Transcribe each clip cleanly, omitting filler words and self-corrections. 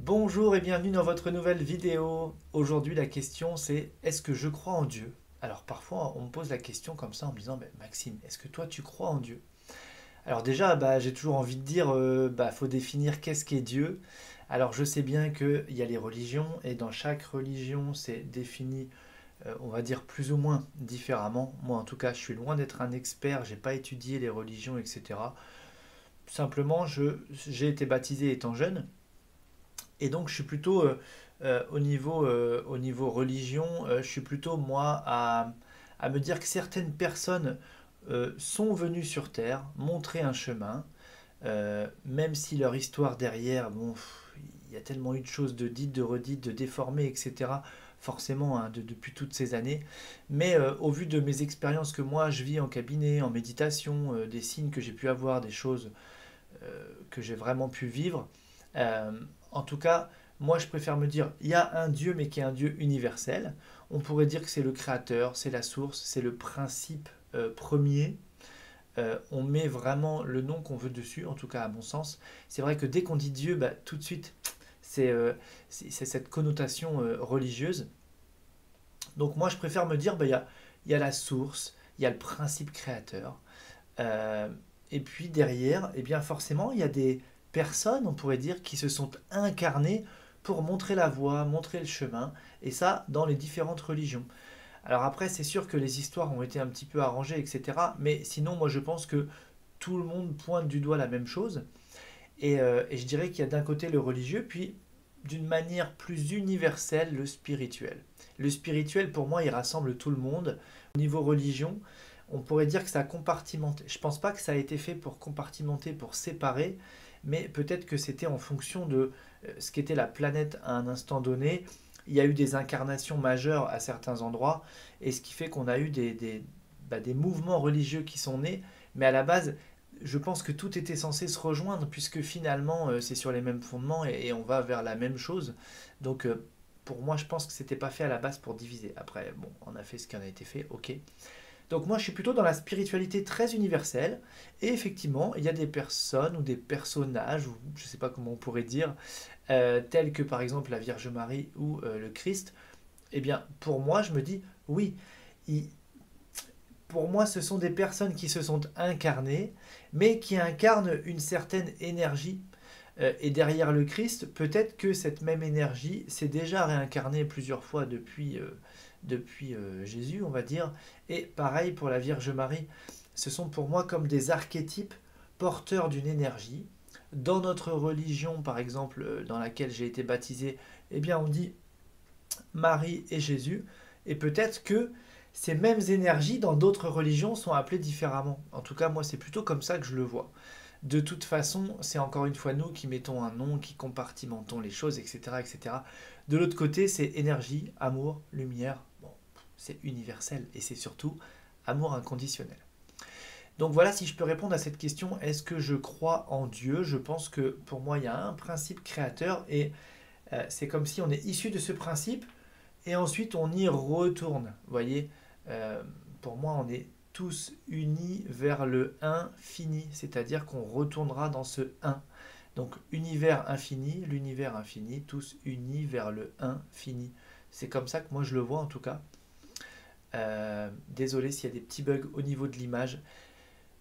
Bonjour et bienvenue dans votre nouvelle vidéo. Aujourd'hui, la question c'est est-ce que je crois en Dieu? Alors parfois, on me pose la question comme ça en me disant Maxime, est-ce que toi tu crois en Dieu? Alors déjà, j'ai toujours envie de dire faut définir qu'est-ce qu'est Dieu. Alors je sais bien qu'il y a les religions et dans chaque religion, c'est défini, on va dire plus ou moins différemment. Moi en tout cas, je suis loin d'être un expert, j'ai pas étudié les religions, etc. Simplement, j'ai été baptisé étant jeune. Et donc, je suis plutôt au niveau religion, je suis plutôt moi à me dire que certaines personnes sont venues sur Terre montrer un chemin, même si leur histoire derrière, bon, il y a tellement eu de choses de dites, de redites, de déformées, etc. Forcément, hein, depuis toutes ces années. Mais au vu de mes expériences que moi je vis en cabinet, en méditation, des signes que j'ai pu avoir, des choses que j'ai vraiment pu vivre. Euh, En tout cas, moi je préfère me dire, il y a un Dieu, mais qui est un Dieu universel. On pourrait dire que c'est le créateur, c'est la source, c'est le principe premier. On met vraiment le nom qu'on veut dessus, en tout cas à mon sens. C'est vrai que dès qu'on dit Dieu, tout de suite, c'est cette connotation religieuse. Donc moi je préfère me dire, il y a la source, il y a le principe créateur. Euh, et puis derrière, eh bien forcément, il y a des personnes, on pourrait dire, qui se sont incarnées pour montrer la voie, montrer le chemin, et ça dans les différentes religions. Alors après, c'est sûr que les histoires ont été un petit peu arrangées, etc. Mais sinon, moi je pense que tout le monde pointe du doigt la même chose. Et je dirais qu'il y a d'un côté le religieux, puis d'une manière plus universelle, le spirituel. Le spirituel, pour moi, il rassemble tout le monde. Au niveau religion, on pourrait dire que ça a compartimenté. Je ne pense pas que ça a été fait pour compartimenter, pour séparer, mais peut-être que c'était en fonction de ce qu'était la planète à un instant donné. Il y a eu des incarnations majeures à certains endroits, et ce qui fait qu'on a eu des mouvements religieux qui sont nés, mais à la base, je pense que tout était censé se rejoindre, puisque finalement, c'est sur les mêmes fondements, et on va vers la même chose. Donc, pour moi, je pense que c'était pas fait à la base pour diviser. Après, bon, on a fait ce qui en a été fait, ok. Donc moi, je suis plutôt dans la spiritualité très universelle. Et effectivement, il y a des personnes ou des personnages, ou je ne sais pas comment on pourrait dire, tels que par exemple la Vierge Marie ou le Christ. Eh bien, pour moi, je me dis, oui, il- pour moi, ce sont des personnes qui se sont incarnées, mais qui incarnent une certaine énergie. Et derrière le Christ, peut-être que cette même énergie s'est déjà réincarnée plusieurs fois depuis Jésus, on va dire. Et pareil pour la Vierge Marie. Ce sont pour moi comme des archétypes porteurs d'une énergie. Dans notre religion, par exemple, dans laquelle j'ai été baptisé, eh bien, on dit Marie et Jésus. Et peut-être que ces mêmes énergies dans d'autres religions sont appelées différemment. En tout cas, moi, c'est plutôt comme ça que je le vois. De toute façon, c'est encore une fois nous qui mettons un nom, qui compartimentons les choses, etc. etc. De l'autre côté, c'est énergie, amour, lumière. Bon, c'est universel et c'est surtout amour inconditionnel. Donc voilà, si je peux répondre à cette question, est-ce que je crois en Dieu? Je pense que pour moi, il y a un principe créateur et c'est comme si on est issu de ce principe et ensuite on y retourne. Vous voyez, Euh, pour moi, on est tous unis vers le infini, c'est-à-dire qu'on retournera dans ce un. Donc l'univers infini, tous unis vers le infini. C'est comme ça que moi je le vois en tout cas. Désolé s'il y a des petits bugs au niveau de l'image.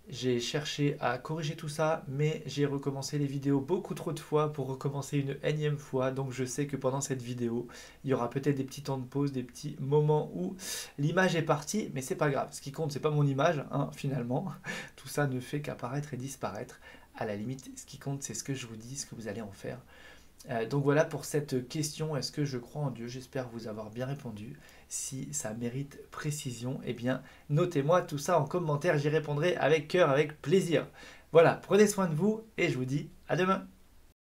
J'ai cherché à corriger tout ça, mais j'ai recommencé les vidéos beaucoup trop de fois pour recommencer une énième fois. Donc je sais que pendant cette vidéo, il y aura peut-être des petits temps de pause, des petits moments où l'image est partie, mais c'est pas grave. Ce qui compte, c'est pas mon image, hein, finalement. Tout ça ne fait qu'apparaître et disparaître. À la limite, ce qui compte, c'est ce que je vous dis, ce que vous allez en faire. Donc voilà pour cette question, est-ce que je crois en Dieu? J'espère vous avoir bien répondu. Si ça mérite précision, eh bien notez-moi tout ça en commentaire, j'y répondrai avec cœur, avec plaisir. Voilà, prenez soin de vous et je vous dis à demain.